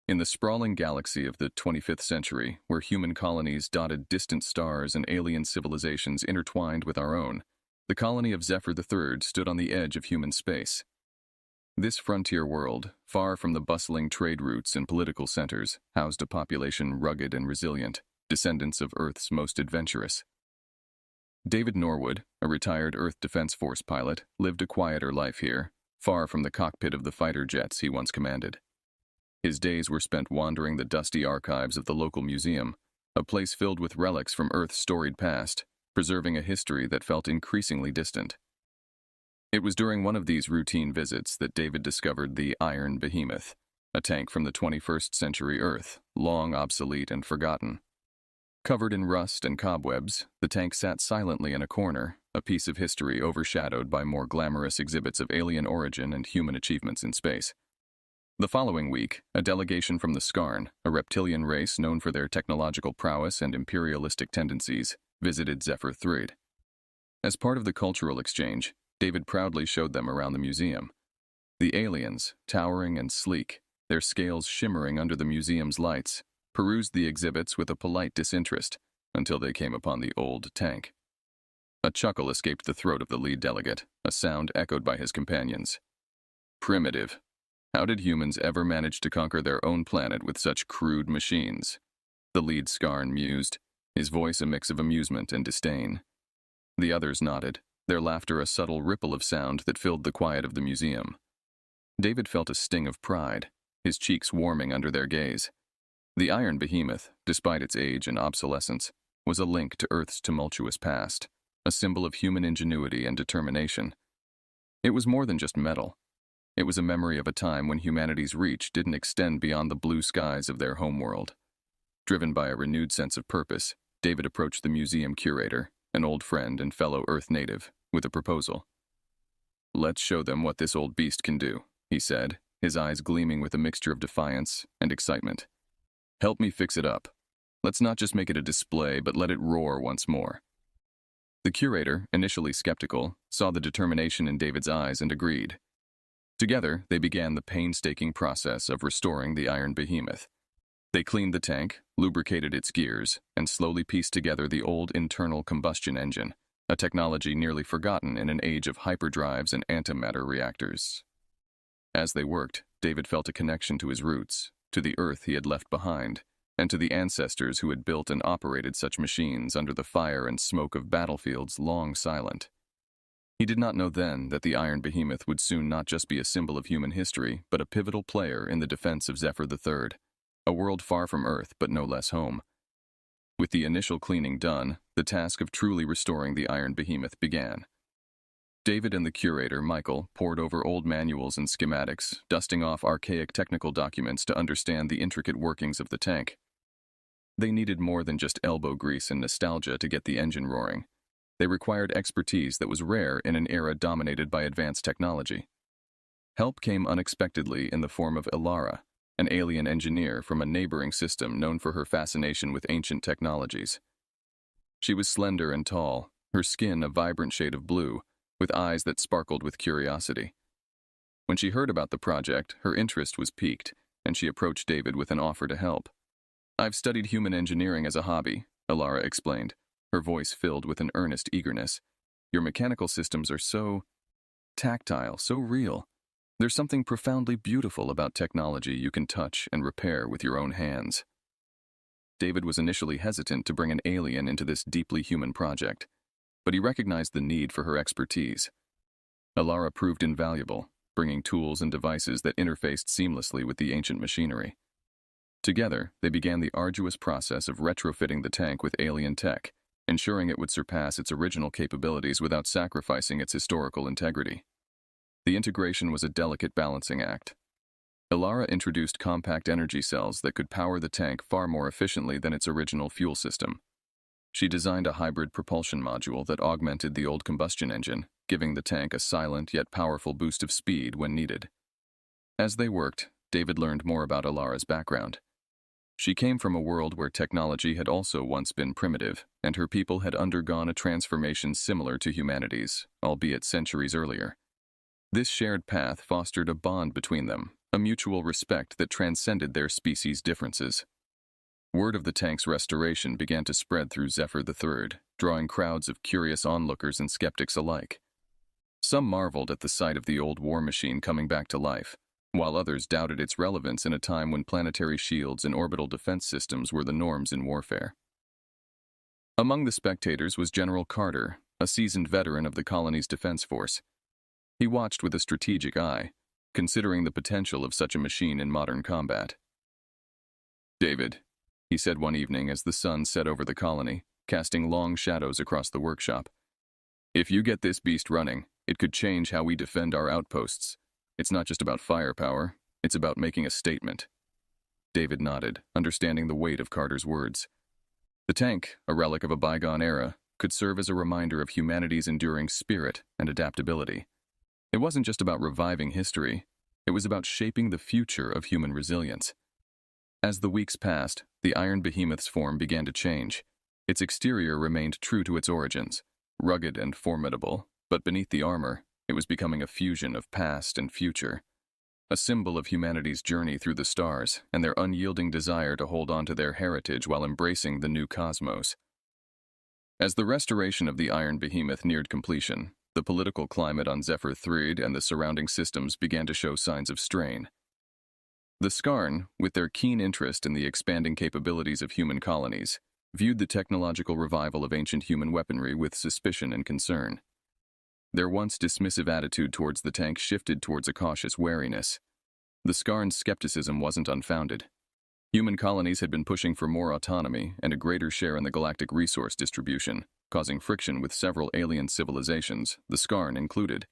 In the sprawling galaxy of the 25th century, where human colonies dotted distant stars and alien civilizations intertwined with our own, the colony of Zephyr III stood on the edge of human space. This frontier world, far from the bustling trade routes and political centers, housed a population rugged and resilient, descendants of Earth's most adventurous. David Norwood, a retired Earth Defense Force pilot, lived a quieter life here, far from the cockpit of the fighter jets he once commanded. His days were spent wandering the dusty archives of the local museum, a place filled with relics from Earth's storied past, preserving a history that felt increasingly distant. It was during one of these routine visits that David discovered the Iron Behemoth, a tank from the 21st century Earth, long obsolete and forgotten. Covered in rust and cobwebs, the tank sat silently in a corner, a piece of history overshadowed by more glamorous exhibits of alien origin and human achievements in space. The following week, a delegation from the Skarn, a reptilian race known for their technological prowess and imperialistic tendencies, visited Zephyr III. As part of the cultural exchange, David proudly showed them around the museum. The aliens, towering and sleek, their scales shimmering under the museum's lights, perused the exhibits with a polite disinterest until they came upon the old tank. A chuckle escaped the throat of the lead delegate, a sound echoed by his companions. Primitive. How did humans ever manage to conquer their own planet with such crude machines? The lead Skarn mused, his voice a mix of amusement and disdain. The others nodded, their laughter a subtle ripple of sound that filled the quiet of the museum. David felt a sting of pride, his cheeks warming under their gaze. The Iron Behemoth, despite its age and obsolescence, was a link to Earth's tumultuous past, a symbol of human ingenuity and determination. It was more than just metal. It was a memory of a time when humanity's reach didn't extend beyond the blue skies of their homeworld. Driven by a renewed sense of purpose, David approached the museum curator, an old friend and fellow Earth native, with a proposal. "Let's show them what this old beast can do," he said, his eyes gleaming with a mixture of defiance and excitement. "Help me fix it up. Let's not just make it a display, but let it roar once more." The curator, initially skeptical, saw the determination in David's eyes and agreed. Together, they began the painstaking process of restoring the Iron Behemoth. They cleaned the tank, lubricated its gears, and slowly pieced together the old internal combustion engine, a technology nearly forgotten in an age of hyperdrives and antimatter reactors. As they worked, David felt a connection to his roots, to the Earth he had left behind, and to the ancestors who had built and operated such machines under the fire and smoke of battlefields long silent. He did not know then that the Iron Behemoth would soon not just be a symbol of human history, but a pivotal player in the defense of Zephyr III, a world far from Earth but no less home. With the initial cleaning done, the task of truly restoring the Iron Behemoth began. David and the curator, Michael, pored over old manuals and schematics, dusting off archaic technical documents to understand the intricate workings of the tank. They needed more than just elbow grease and nostalgia to get the engine roaring. They required expertise that was rare in an era dominated by advanced technology. Help came unexpectedly in the form of Ilara, an alien engineer from a neighboring system known for her fascination with ancient technologies. She was slender and tall, her skin a vibrant shade of blue, with eyes that sparkled with curiosity. When she heard about the project, her interest was piqued, and she approached David with an offer to help. "I've studied human engineering as a hobby," Ilara explained, her voice filled with an earnest eagerness. "Your mechanical systems are so tactile, so real. There's something profoundly beautiful about technology you can touch and repair with your own hands." David was initially hesitant to bring an alien into this deeply human project, but he recognized the need for her expertise. Ilara proved invaluable, bringing tools and devices that interfaced seamlessly with the ancient machinery. Together, they began the arduous process of retrofitting the tank with alien tech, ensuring it would surpass its original capabilities without sacrificing its historical integrity. The integration was a delicate balancing act. Ilara introduced compact energy cells that could power the tank far more efficiently than its original fuel system. She designed a hybrid propulsion module that augmented the old combustion engine, giving the tank a silent yet powerful boost of speed when needed. As they worked, David learned more about Ilara's background. She came from a world where technology had also once been primitive, and her people had undergone a transformation similar to humanity's, albeit centuries earlier. This shared path fostered a bond between them, a mutual respect that transcended their species' differences. Word of the tank's restoration began to spread through Zephyr III, drawing crowds of curious onlookers and skeptics alike. Some marveled at the sight of the old war machine coming back to life, while others doubted its relevance in a time when planetary shields and orbital defense systems were the norms in warfare. Among the spectators was General Carter, a seasoned veteran of the colony's defense force. He watched with a strategic eye, considering the potential of such a machine in modern combat. "David," he said one evening as the sun set over the colony, casting long shadows across the workshop, "if you get this beast running, it could change how we defend our outposts. It's not just about firepower, it's about making a statement." David nodded, understanding the weight of Carter's words. The tank, a relic of a bygone era, could serve as a reminder of humanity's enduring spirit and adaptability. It wasn't just about reviving history, it was about shaping the future of human resilience. As the weeks passed, the Iron Behemoth's form began to change. Its exterior remained true to its origins, rugged and formidable, but beneath the armor, it was becoming a fusion of past and future, a symbol of humanity's journey through the stars and their unyielding desire to hold on to their heritage while embracing the new cosmos. As the restoration of the Iron Behemoth neared completion, the political climate on Zephyr III and the surrounding systems began to show signs of strain. The Skarn, with their keen interest in the expanding capabilities of human colonies, viewed the technological revival of ancient human weaponry with suspicion and concern. Their once dismissive attitude towards the tank shifted towards a cautious wariness. The Skarn's skepticism wasn't unfounded. Human colonies had been pushing for more autonomy and a greater share in the galactic resource distribution, causing friction with several alien civilizations, the Skarn included.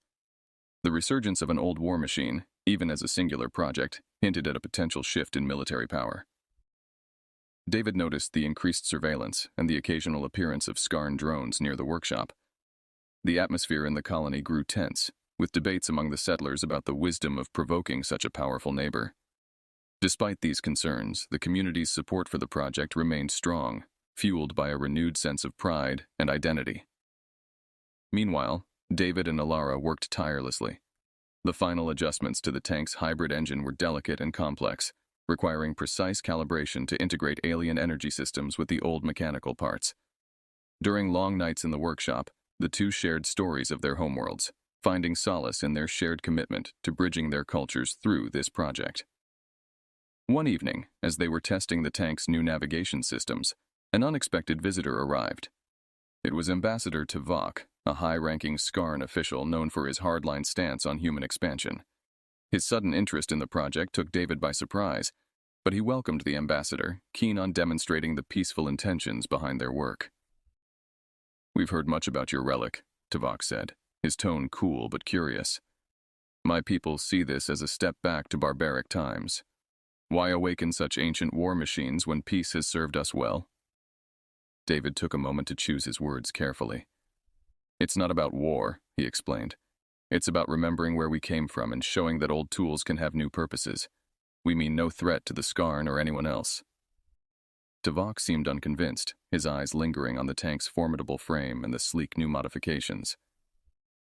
The resurgence of an old war machine, even as a singular project, hinted at a potential shift in military power. David noticed the increased surveillance and the occasional appearance of Skarn drones near the workshop. The atmosphere in the colony grew tense, with debates among the settlers about the wisdom of provoking such a powerful neighbor. Despite these concerns, the community's support for the project remained strong, fueled by a renewed sense of pride and identity. Meanwhile, David and Alara worked tirelessly. The final adjustments to the tank's hybrid engine were delicate and complex, requiring precise calibration to integrate alien energy systems with the old mechanical parts. During long nights in the workshop, the two shared stories of their homeworlds, finding solace in their shared commitment to bridging their cultures through this project. One evening, as they were testing the tank's new navigation systems, an unexpected visitor arrived. It was Ambassador Tuvok, a high-ranking Skarn official known for his hardline stance on human expansion. His sudden interest in the project took David by surprise, but he welcomed the ambassador, keen on demonstrating the peaceful intentions behind their work. "We've heard much about your relic," Tuvok said, his tone cool but curious. "My people see this as a step back to barbaric times. Why awaken such ancient war machines when peace has served us well?" David took a moment to choose his words carefully. "It's not about war," he explained. "It's about remembering where we came from and showing that old tools can have new purposes. We mean no threat to the Skarn or anyone else." Tuvok seemed unconvinced, his eyes lingering on the tank's formidable frame and the sleek new modifications.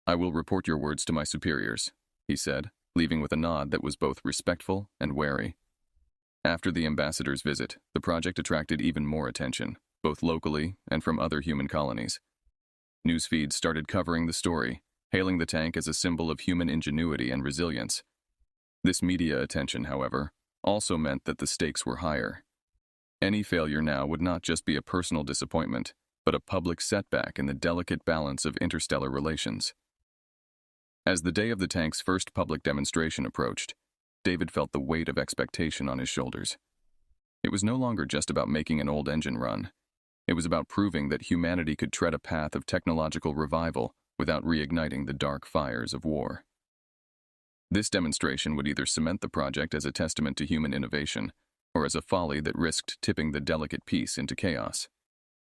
"I will report your words to my superiors," he said, leaving with a nod that was both respectful and wary. After the ambassador's visit, the project attracted even more attention, both locally and from other human colonies. News feeds started covering the story, hailing the tank as a symbol of human ingenuity and resilience. This media attention, however, also meant that the stakes were higher. Any failure now would not just be a personal disappointment, but a public setback in the delicate balance of interstellar relations. As the day of the tank's first public demonstration approached, David felt the weight of expectation on his shoulders. It was no longer just about making an old engine run. It was about proving that humanity could tread a path of technological revival without reigniting the dark fires of war. This demonstration would either cement the project as a testament to human innovation, or as a folly that risked tipping the delicate peace into chaos.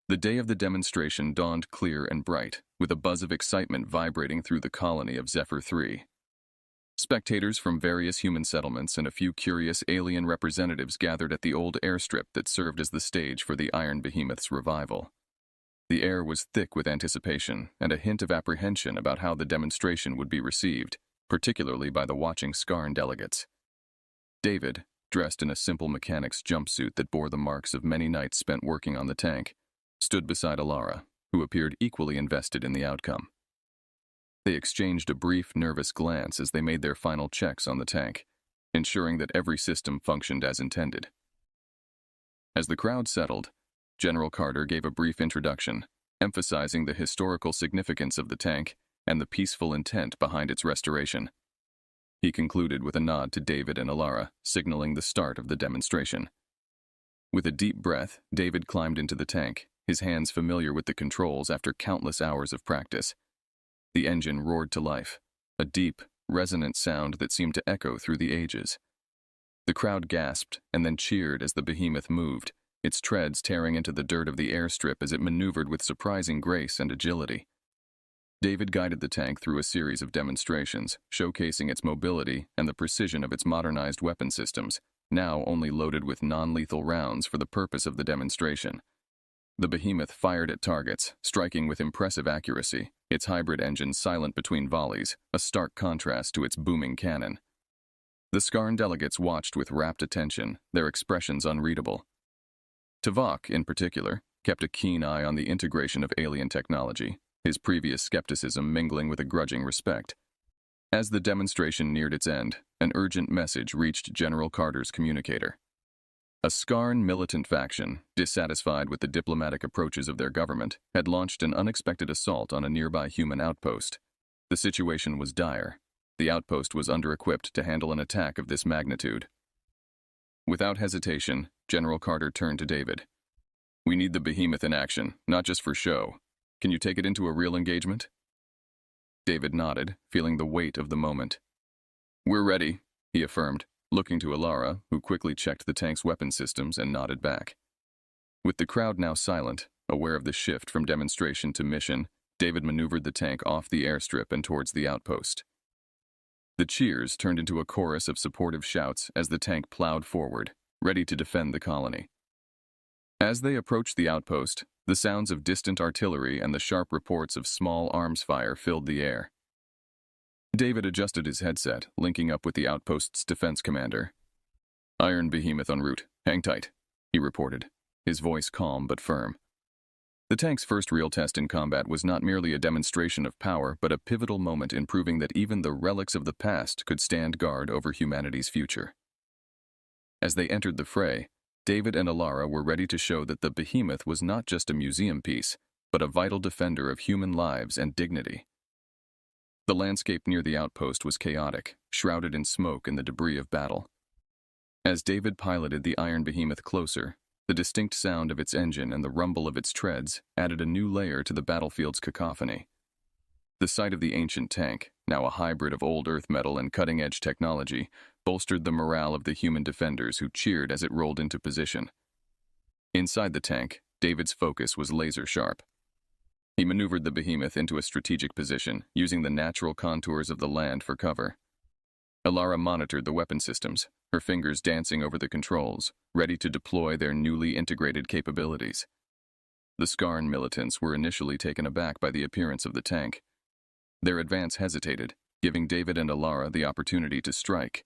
The day of the demonstration dawned clear and bright, with a buzz of excitement vibrating through the colony of Zephyr III. Spectators from various human settlements and a few curious alien representatives gathered at the old airstrip that served as the stage for the Iron Behemoth's revival. The air was thick with anticipation and a hint of apprehension about how the demonstration would be received, particularly by the watching Skarn delegates. David, dressed in a simple mechanic's jumpsuit that bore the marks of many nights spent working on the tank, stood beside Alara, who appeared equally invested in the outcome. They exchanged a brief, nervous glance as they made their final checks on the tank, ensuring that every system functioned as intended. As the crowd settled, General Carter gave a brief introduction, emphasizing the historical significance of the tank and the peaceful intent behind its restoration. He concluded with a nod to David and Alara, signaling the start of the demonstration. With a deep breath, David climbed into the tank, his hands familiar with the controls after countless hours of practice. The engine roared to life, a deep, resonant sound that seemed to echo through the ages. The crowd gasped and then cheered as the behemoth moved, its treads tearing into the dirt of the airstrip as it maneuvered with surprising grace and agility. David guided the tank through a series of demonstrations, showcasing its mobility and the precision of its modernized weapon systems, now only loaded with non-lethal rounds for the purpose of the demonstration. The behemoth fired at targets, striking with impressive accuracy, its hybrid engine silent between volleys, a stark contrast to its booming cannon. The Skarn delegates watched with rapt attention, their expressions unreadable. Tuvok, in particular, kept a keen eye on the integration of alien technology, his previous skepticism mingling with a grudging respect. As the demonstration neared its end, an urgent message reached General Carter's communicator. A Skarn militant faction, dissatisfied with the diplomatic approaches of their government, had launched an unexpected assault on a nearby human outpost. The situation was dire. The outpost was under-equipped to handle an attack of this magnitude. Without hesitation, General Carter turned to David. "We need the behemoth in action, not just for show. Can you take it into a real engagement?" David nodded, feeling the weight of the moment. "We're ready," he affirmed, looking to Alara, who quickly checked the tank's weapon systems and nodded back. With the crowd now silent, aware of the shift from demonstration to mission, David maneuvered the tank off the airstrip and towards the outpost. The cheers turned into a chorus of supportive shouts as the tank plowed forward, ready to defend the colony. As they approached the outpost, the sounds of distant artillery and the sharp reports of small arms fire filled the air. David adjusted his headset, linking up with the outpost's defense commander. "Iron behemoth en route. Hang tight," he reported, his voice calm but firm. The tank's first real test in combat was not merely a demonstration of power, but a pivotal moment in proving that even the relics of the past could stand guard over humanity's future. As they entered the fray, David and Alara were ready to show that the behemoth was not just a museum piece, but a vital defender of human lives and dignity. The landscape near the outpost was chaotic, shrouded in smoke and the debris of battle. As David piloted the iron behemoth closer, the distinct sound of its engine and the rumble of its treads added a new layer to the battlefield's cacophony. The sight of the ancient tank, now a hybrid of old Earth metal and cutting-edge technology, bolstered the morale of the human defenders who cheered as it rolled into position. Inside the tank, David's focus was laser-sharp. He maneuvered the behemoth into a strategic position, using the natural contours of the land for cover. Alara monitored the weapon systems, her fingers dancing over the controls, ready to deploy their newly integrated capabilities. The Skarn militants were initially taken aback by the appearance of the tank. Their advance hesitated, giving David and Alara the opportunity to strike.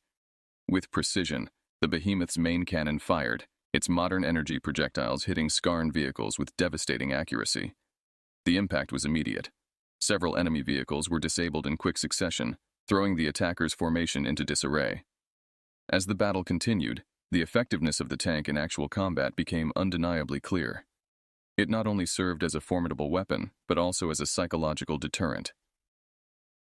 With precision, the behemoth's main cannon fired, its modern energy projectiles hitting Skarn vehicles with devastating accuracy. The impact was immediate. Several enemy vehicles were disabled in quick succession, throwing the attackers' formation into disarray. As the battle continued, the effectiveness of the tank in actual combat became undeniably clear. It not only served as a formidable weapon, but also as a psychological deterrent.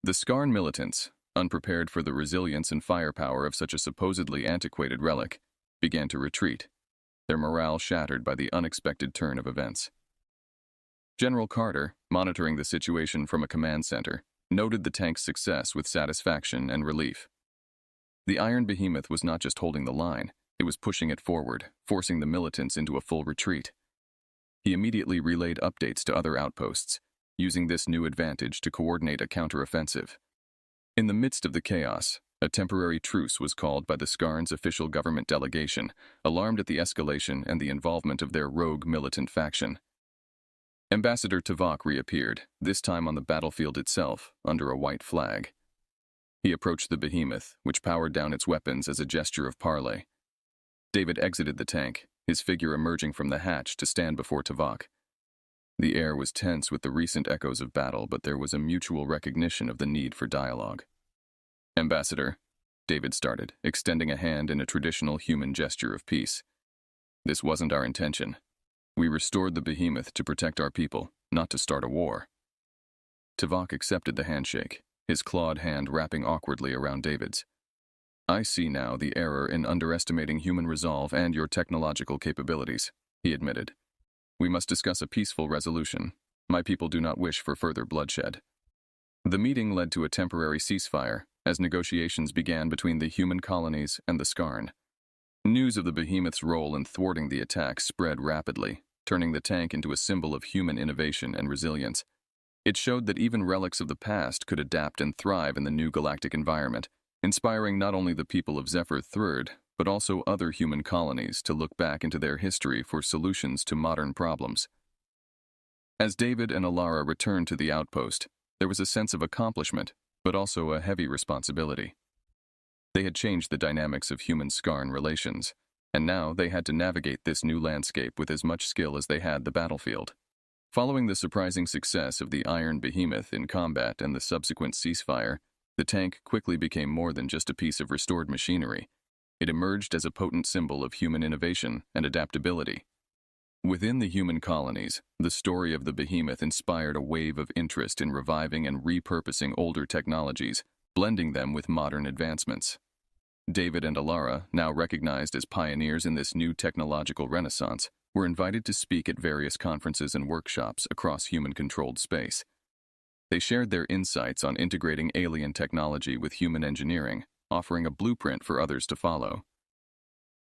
The Skarn militants, unprepared for the resilience and firepower of such a supposedly antiquated relic, began to retreat, their morale shattered by the unexpected turn of events. General Carter, monitoring the situation from a command center, noted the tank's success with satisfaction and relief. The iron behemoth was not just holding the line, it was pushing it forward, forcing the militants into a full retreat. He immediately relayed updates to other outposts, using this new advantage to coordinate a counteroffensive. In the midst of the chaos, a temporary truce was called by the Skarn's official government delegation, alarmed at the escalation and the involvement of their rogue militant faction. Ambassador Tuvok reappeared, this time on the battlefield itself, under a white flag. He approached the behemoth, which powered down its weapons as a gesture of parley. David exited the tank, his figure emerging from the hatch to stand before Tuvok. The air was tense with the recent echoes of battle, but there was a mutual recognition of the need for dialogue. "Ambassador," David started, extending a hand in a traditional human gesture of peace. "This wasn't our intention. We restored the behemoth to protect our people, not to start a war." Tuvok accepted the handshake, his clawed hand wrapping awkwardly around David's. "I see now the error in underestimating human resolve and your technological capabilities," he admitted. "We must discuss a peaceful resolution. My people do not wish for further bloodshed." The meeting led to a temporary ceasefire as negotiations began between the human colonies and the Skarn. News of the behemoth's role in thwarting the attack spread rapidly, turning the tank into a symbol of human innovation and resilience. It showed that even relics of the past could adapt and thrive in the new galactic environment, inspiring not only the people of Zephyr III, but also other human colonies to look back into their history for solutions to modern problems. As David and Alara returned to the outpost, there was a sense of accomplishment, but also a heavy responsibility. They had changed the dynamics of human-Skarn relations, and now they had to navigate this new landscape with as much skill as they had the battlefield. Following the surprising success of the Iron Behemoth in combat and the subsequent ceasefire, the tank quickly became more than just a piece of restored machinery. It emerged as a potent symbol of human innovation and adaptability. Within the human colonies, the story of the behemoth inspired a wave of interest in reviving and repurposing older technologies, blending them with modern advancements. David and Alara, now recognized as pioneers in this new technological renaissance, were invited to speak at various conferences and workshops across human-controlled space. They shared their insights on integrating alien technology with human engineering, offering a blueprint for others to follow.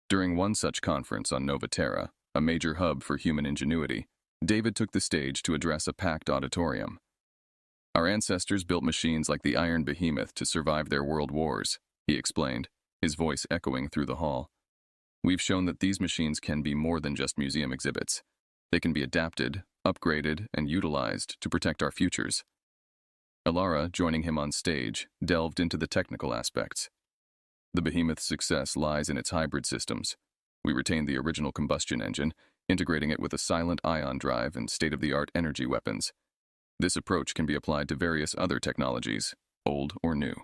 During one such conference on Nova Terra, a major hub for human ingenuity, David took the stage to address a packed auditorium. "Our ancestors built machines like the Iron Behemoth to survive their world wars," he explained, his voice echoing through the hall. "We've shown that these machines can be more than just museum exhibits. They can be adapted, upgraded, and utilized to protect our futures." Alara, joining him on stage, delved into the technical aspects. "The Behemoth's success lies in its hybrid systems. We retained the original combustion engine, integrating it with a silent ion drive and state-of-the-art energy weapons. This approach can be applied to various other technologies, old or new."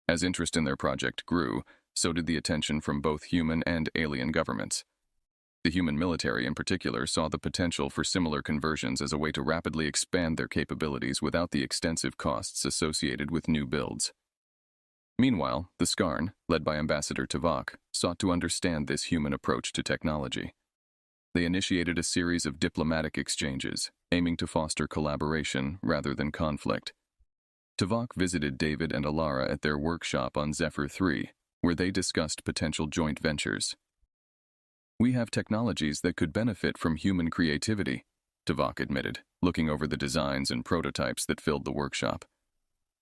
As interest in their project grew, so did the attention from both human and alien governments. The human military in particular saw the potential for similar conversions as a way to rapidly expand their capabilities without the extensive costs associated with new builds. Meanwhile, the Skarn, led by Ambassador Tuvok, sought to understand this human approach to technology. They initiated a series of diplomatic exchanges, aiming to foster collaboration rather than conflict. Tuvok visited David and Alara at their workshop on Zephyr III, where they discussed potential joint ventures. "We have technologies that could benefit from human creativity," Tuvok admitted, looking over the designs and prototypes that filled the workshop.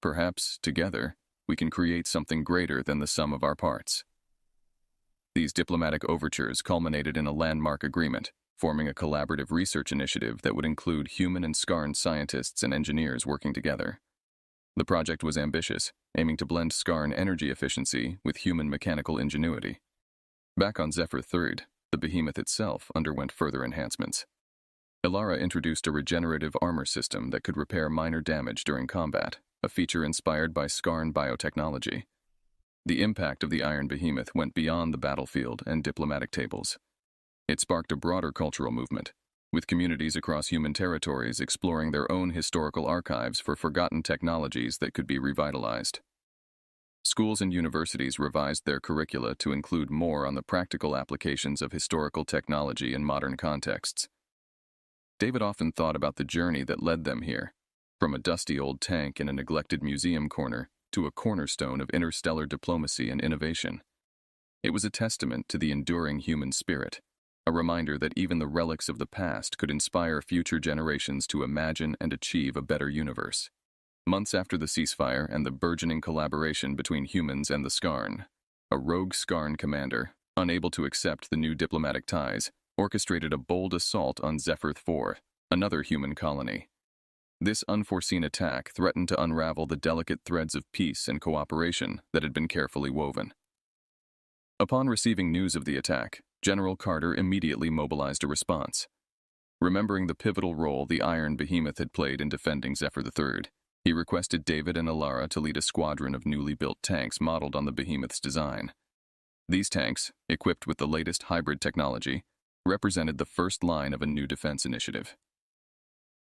"Perhaps, together, we can create something greater than the sum of our parts." These diplomatic overtures culminated in a landmark agreement, forming a collaborative research initiative that would include human and Skarn scientists and engineers working together. The project was ambitious, aiming to blend Skarn energy efficiency with human mechanical ingenuity. Back on Zephyr III, the behemoth itself underwent further enhancements. Alara introduced a regenerative armor system that could repair minor damage during combat, a feature inspired by Skarn biotechnology. The impact of the Iron Behemoth went beyond the battlefield and diplomatic tables. It sparked a broader cultural movement, with communities across human territories exploring their own historical archives for forgotten technologies that could be revitalized. Schools and universities revised their curricula to include more on the practical applications of historical technology in modern contexts. David often thought about the journey that led them here, from a dusty old tank in a neglected museum corner to a cornerstone of interstellar diplomacy and innovation. It was a testament to the enduring human spirit, a reminder that even the relics of the past could inspire future generations to imagine and achieve a better universe. Months after the ceasefire and the burgeoning collaboration between humans and the Skarn, a rogue Skarn commander, unable to accept the new diplomatic ties, orchestrated a bold assault on Zephyr IV, another human colony. This unforeseen attack threatened to unravel the delicate threads of peace and cooperation that had been carefully woven. Upon receiving news of the attack, General Carter immediately mobilized a response. Remembering the pivotal role the Iron Behemoth had played in defending Zephyr III, he requested David and Alara to lead a squadron of newly built tanks modeled on the Behemoth's design. These tanks, equipped with the latest hybrid technology, represented the first line of a new defense initiative.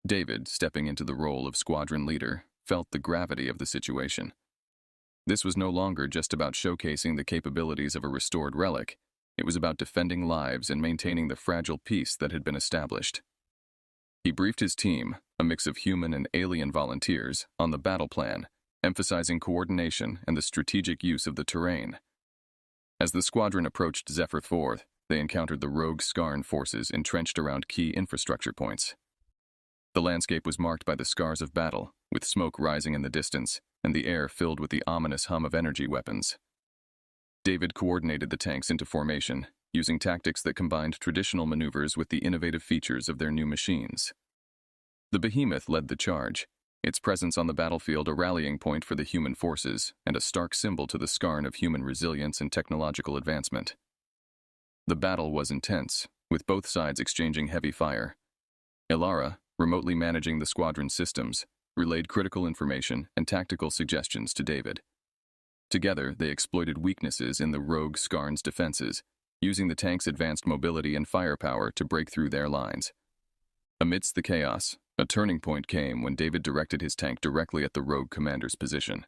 David, stepping into the role of squadron leader, felt the gravity of the situation. This was no longer just about showcasing the capabilities of a restored relic. It was about defending lives and maintaining the fragile peace that had been established. He briefed his team, a mix of human and alien volunteers, on the battle plan, emphasizing coordination and the strategic use of the terrain. As the squadron approached Zephyr IV, they encountered the rogue Skarn forces entrenched around key infrastructure points. The landscape was marked by the scars of battle, with smoke rising in the distance, and the air filled with the ominous hum of energy weapons. David coordinated the tanks into formation, using tactics that combined traditional maneuvers with the innovative features of their new machines. The Behemoth led the charge, its presence on the battlefield a rallying point for the human forces and a stark symbol to the Skarn of human resilience and technological advancement. The battle was intense, with both sides exchanging heavy fire. Alara, remotely managing the squadron's systems, relayed critical information and tactical suggestions to David. Together, they exploited weaknesses in the rogue Skarn's defenses, using the tank's advanced mobility and firepower to break through their lines. Amidst the chaos, a turning point came when David directed his tank directly at the rogue commander's position.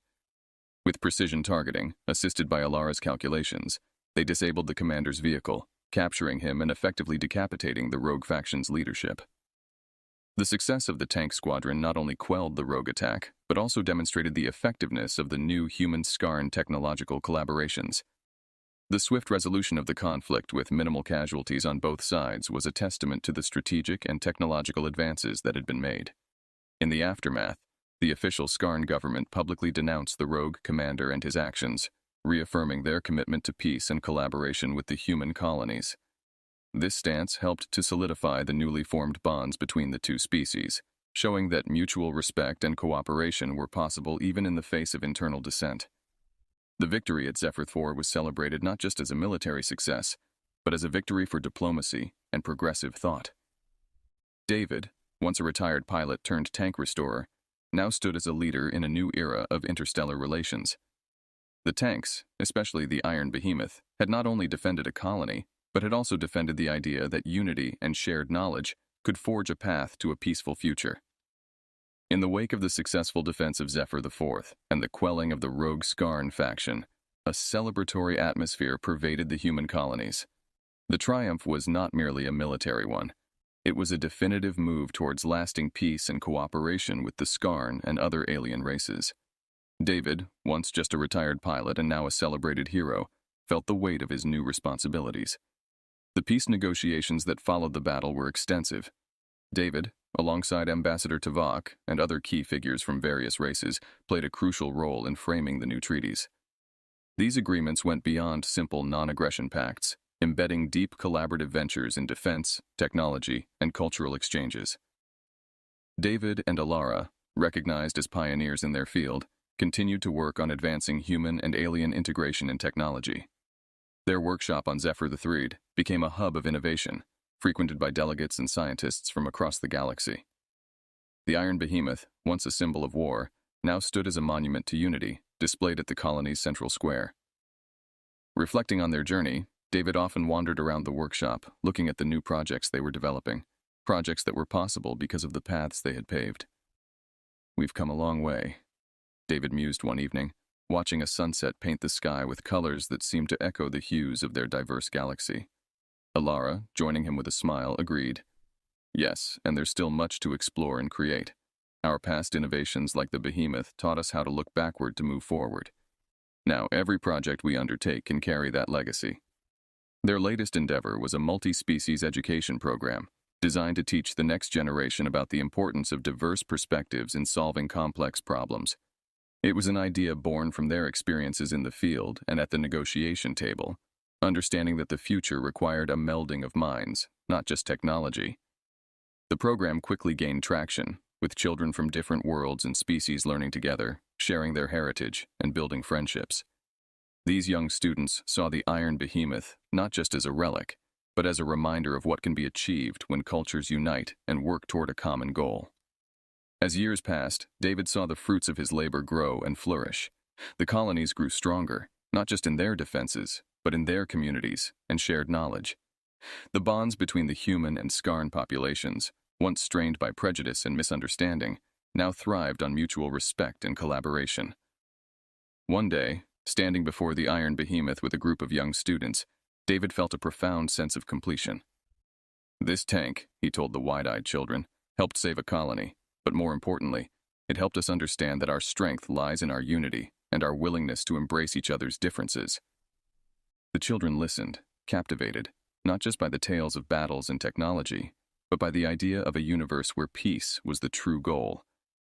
With precision targeting, assisted by Alara's calculations, they disabled the commander's vehicle, capturing him and effectively decapitating the rogue faction's leadership. The success of the tank squadron not only quelled the rogue attack, but also demonstrated the effectiveness of the new human-Skarn technological collaborations. The swift resolution of the conflict with minimal casualties on both sides was a testament to the strategic and technological advances that had been made. In the aftermath, the official Skarn government publicly denounced the rogue commander and his actions, reaffirming their commitment to peace and collaboration with the human colonies. This stance helped to solidify the newly formed bonds between the two species, showing that mutual respect and cooperation were possible even in the face of internal dissent. The victory at Zephyr IV was celebrated not just as a military success, but as a victory for diplomacy and progressive thought. David, once a retired pilot turned tank restorer, now stood as a leader in a new era of interstellar relations. The tanks, especially the Iron Behemoth, had not only defended a colony, but had also defended the idea that unity and shared knowledge could forge a path to a peaceful future. In the wake of the successful defense of Zephyr IV and the quelling of the rogue Skarn faction, a celebratory atmosphere pervaded the human colonies. The triumph was not merely a military one. It was a definitive move towards lasting peace and cooperation with the Skarn and other alien races. David, once just a retired pilot and now a celebrated hero, felt the weight of his new responsibilities. The peace negotiations that followed the battle were extensive. David, alongside Ambassador Tavok and other key figures from various races, played a crucial role in framing the new treaties. These agreements went beyond simple non-aggression pacts, embedding deep collaborative ventures in defense, technology, and cultural exchanges. David and Alara, recognized as pioneers in their field, continued to work on advancing human and alien integration in technology. Their workshop on Zephyr III became a hub of innovation, frequented by delegates and scientists from across the galaxy. The Iron Behemoth, once a symbol of war, now stood as a monument to unity, displayed at the colony's central square. Reflecting on their journey, David often wandered around the workshop, looking at the new projects they were developing, projects that were possible because of the paths they had paved. "We've come a long way," David mused one evening, watching a sunset paint the sky with colors that seemed to echo the hues of their diverse galaxy. Alara, joining him with a smile, agreed. "Yes, and there's still much to explore and create. Our past innovations like the Behemoth taught us how to look backward to move forward. Now, every project we undertake can carry that legacy." Their latest endeavor was a multi-species education program designed to teach the next generation about the importance of diverse perspectives in solving complex problems. It was an idea born from their experiences in the field and at the negotiation table, understanding that the future required a melding of minds, not just technology. The program quickly gained traction, with children from different worlds and species learning together, sharing their heritage, and building friendships. These young students saw the Iron Behemoth not just as a relic, but as a reminder of what can be achieved when cultures unite and work toward a common goal. As years passed, David saw the fruits of his labor grow and flourish. The colonies grew stronger, not just in their defenses, but in their communities and shared knowledge. The bonds between the human and Skarn populations, once strained by prejudice and misunderstanding, now thrived on mutual respect and collaboration. One day, standing before the Iron Behemoth with a group of young students, David felt a profound sense of completion. This tank, he told the wide-eyed children, helped save a colony, but more importantly, it helped us understand that our strength lies in our unity and our willingness to embrace each other's differences. The children listened, captivated, not just by the tales of battles and technology, but by the idea of a universe where peace was the true goal,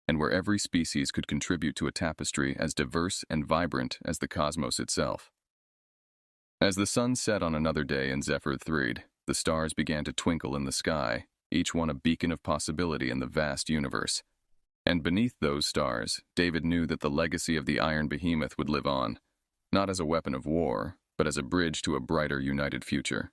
and where every species could contribute to a tapestry as diverse and vibrant as the cosmos itself. As the sun set on another day in Zephyr 3, the stars began to twinkle in the sky, each one a beacon of possibility in the vast universe. And beneath those stars, David knew that the legacy of the Iron Behemoth would live on, not as a weapon of war, but as a bridge to a brighter, united future.